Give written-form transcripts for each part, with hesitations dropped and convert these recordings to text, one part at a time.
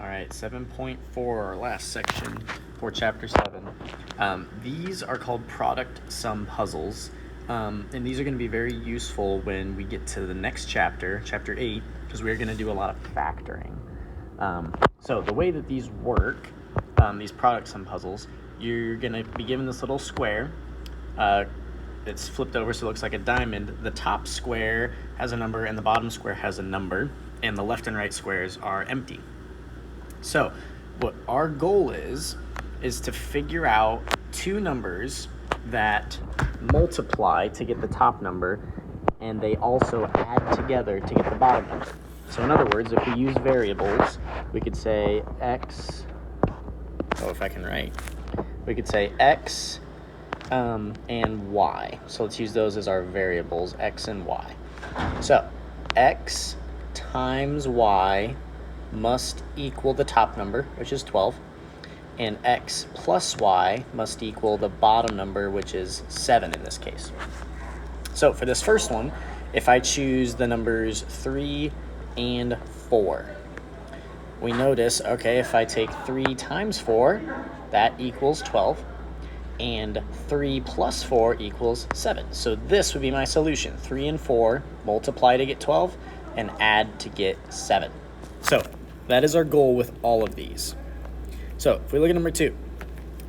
All right, 7.4, our last section for Chapter 7. These are called product sum puzzles, and these are going to be very useful when we get to the next chapter, Chapter 8, because we're going to do a lot of factoring. So the way that these work, these product sum puzzles, you're going to be given this little square. It's flipped over so it looks like a diamond. The top square has a number and the bottom square has a number, and the left and right squares are empty. So what our goal is to figure out two numbers that multiply to get the top number, and they also add together to get the bottom number. So in other words, if we use variables, we could say x, if I can write, we could say x and y. So let's use those as our variables, x and y. So x times y must equal the top number, which is 12, and x plus y must equal the bottom number, which is 7 in this case. So for this first one, if I choose the numbers 3 and 4, we notice, okay, if I take 3 times 4, that equals 12, and 3 plus 4 equals 7. So this would be my solution. 3 and 4 multiply to get 12 and add to get 7. So that is our goal with all of these. So if we look at number 2,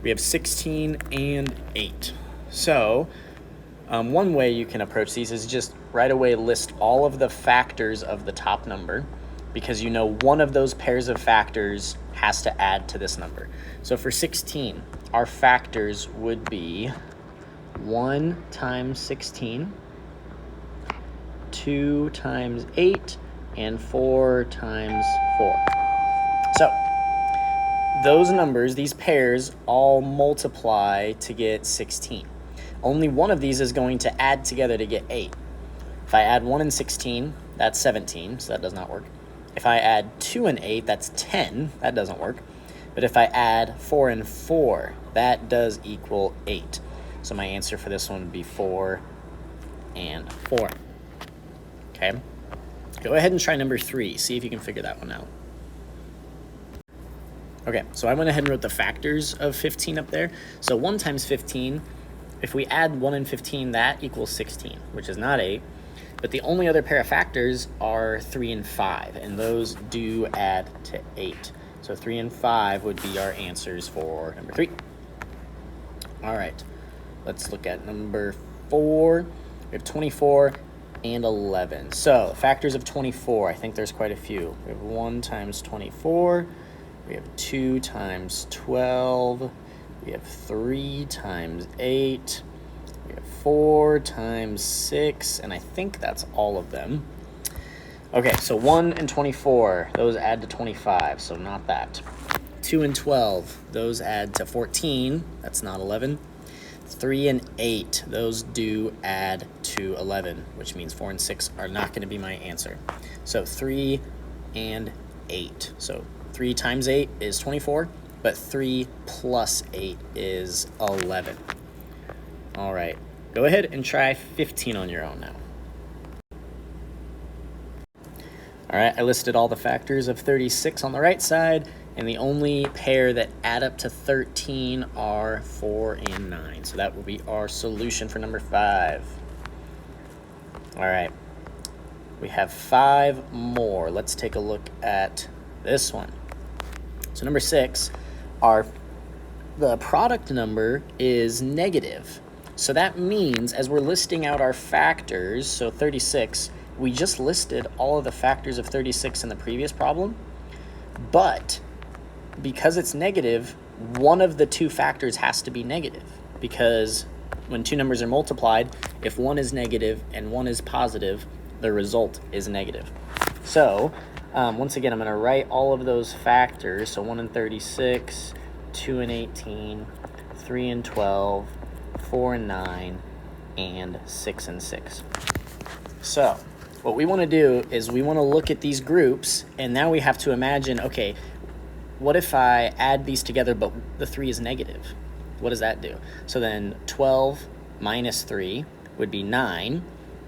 we have 16 and 8. So one way you can approach these is just right away list all of the factors of the top number, because you know one of those pairs of factors has to add to this number. So for 16, our factors would be 1 times 16, 2 times 8, and 4 times 4. So those numbers, these pairs, all multiply to get 16. Only one of these is going to add together to get 8. If I add 1 and 16, that's 17, so that does not work. If I add 2 and 8, that's 10, that doesn't work. But if I add 4 and 4, that does equal 8. So my answer for this one would be 4 and 4. Okay, go ahead and try number 3. See if you can figure that one out. Okay, so I went ahead and wrote the factors of 15 up there. So 1 times 15, if we add 1 and 15, that equals 16, which is not 8. But the only other pair of factors are 3 and 5, and those do add to 8. So 3 and 5 would be our answers for number 3. All right, let's look at number 4. We have 24 and 11. So factors of 24, I think there's quite a few. We have 1 times 24. We have 2 times 12. We have 3 times 8. We have 4 times 6, and I think that's all of them. Okay, so 1 and 24, those add to 25, so not that. 2 and 12, those add to 14, that's not 11. 3 and 8, those do add to 11, which means 4 and 6 are not going to be my answer. So 3 and 8. So 3 times 8 is 24, but 3 plus 8 is 11. All right, go ahead and try 15 on your own now. All right, I listed all the factors of 36 on the right side, and the only pair that add up to 13 are 4 and 9. So that will be our solution for number 5. All right, we have 5 more. Let's take a look at this one. So number 6, the product number is negative. So that means as we're listing out our factors, so 36, we just listed all of the factors of 36 in the previous problem, but because it's negative, one of the two factors has to be negative, because when two numbers are multiplied, if one is negative and one is positive, the result is negative. So once again, I'm going to write all of those factors. So 1 and 36, 2 and 18, 3 and 12, 4 and 9, and 6 and 6. So what we want to do is we want to look at these groups, and now we have to imagine, okay, what if I add these together but the 3 is negative? What does that do? So then 12 minus 3 would be 9,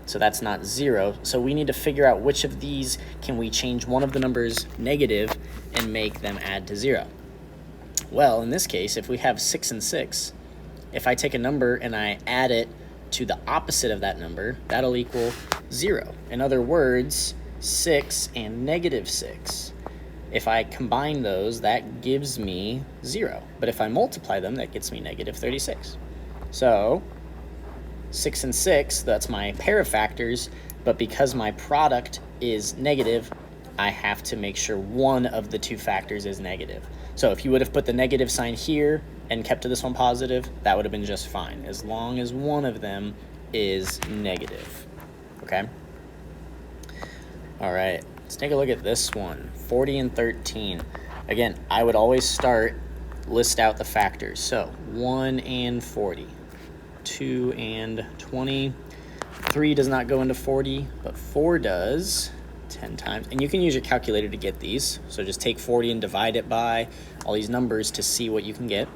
so that's not 0. So we need to figure out which of these can we change one of the numbers negative and make them add to 0. Well, in this case, if we have 6 and 6, if I take a number and I add it to the opposite of that number, that'll equal 0. In other words, 6 and negative 6. If I combine those, that gives me 0. But if I multiply them, that gets me negative 36. So 6 and 6, that's my pair of factors, but because my product is negative, I have to make sure one of the two factors is negative. So if you would have put the negative sign here and kept this one positive, that would have been just fine, as long as one of them is negative, okay? All right, let's take a look at this one, 40 and 13. Again, I would always list out the factors. So 1 and 40. 2 and 20. 3 does not go into 40, but 4 does 10 times. And you can use your calculator to get these. So just take 40 and divide it by all these numbers to see what you can get.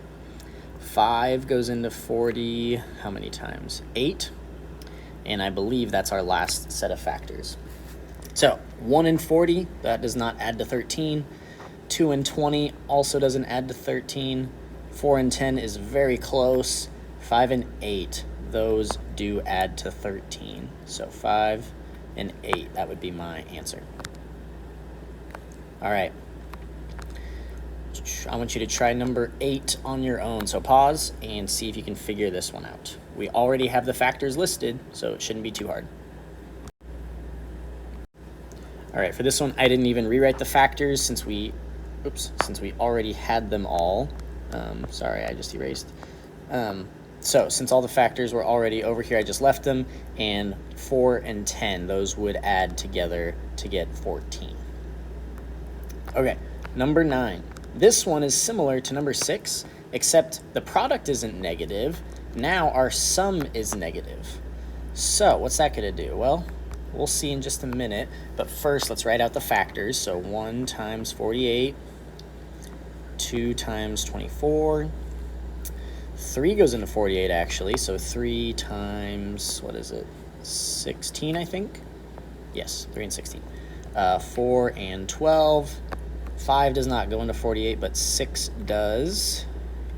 5 goes into 40, how many times? 8. And I believe that's our last set of factors. So 1 and 40, that does not add to 13. 2 and 20 also doesn't add to 13. 4 and 10 is very close. 5 and 8, those do add to 13. So 5 and 8, that would be my answer. All right. I want you to try number 8 on your own. So pause and see if you can figure this one out. We already have the factors listed, so it shouldn't be too hard. All right, for this one, I didn't even rewrite the factors since we already had them all. Sorry, I just erased. So since all the factors were already over here, I just left them, and 4 and 10, those would add together to get 14. Okay, number 9. This one is similar to number 6, except the product isn't negative. Now our sum is negative. So what's that going to do? Well, we'll see in just a minute, but first let's write out the factors. So 1 times 48, 2 times 24, 3 goes into 48 actually, so 3 times, 16 I think? Yes, 3 and 16. 4 and 12, 5 does not go into 48, but 6 does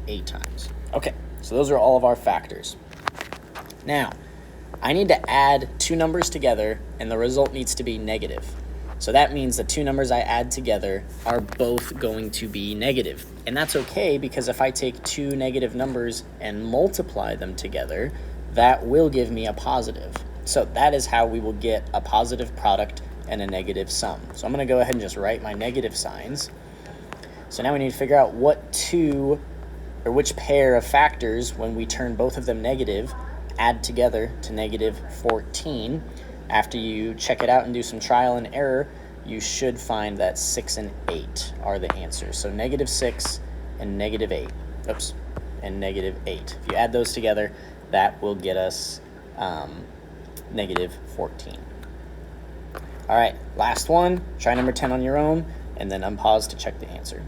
8 times. Okay, so those are all of our factors. Now, I need to add two numbers together, and the result needs to be negative. So that means the two numbers I add together are both going to be negative. And that's okay, because if I take two negative numbers and multiply them together, that will give me a positive. So that is how we will get a positive product and a negative sum. So I'm going to go ahead and just write my negative signs. So now we need to figure out which pair of factors, when we turn both of them negative, add together to negative 14. After you check it out and do some trial and error, you should find that 6 and 8 are the answers. So negative 6 and negative 8. And negative 8. If you add those together, that will get us negative 14. All right, last one. Try number 10 on your own, and then unpause to check the answer.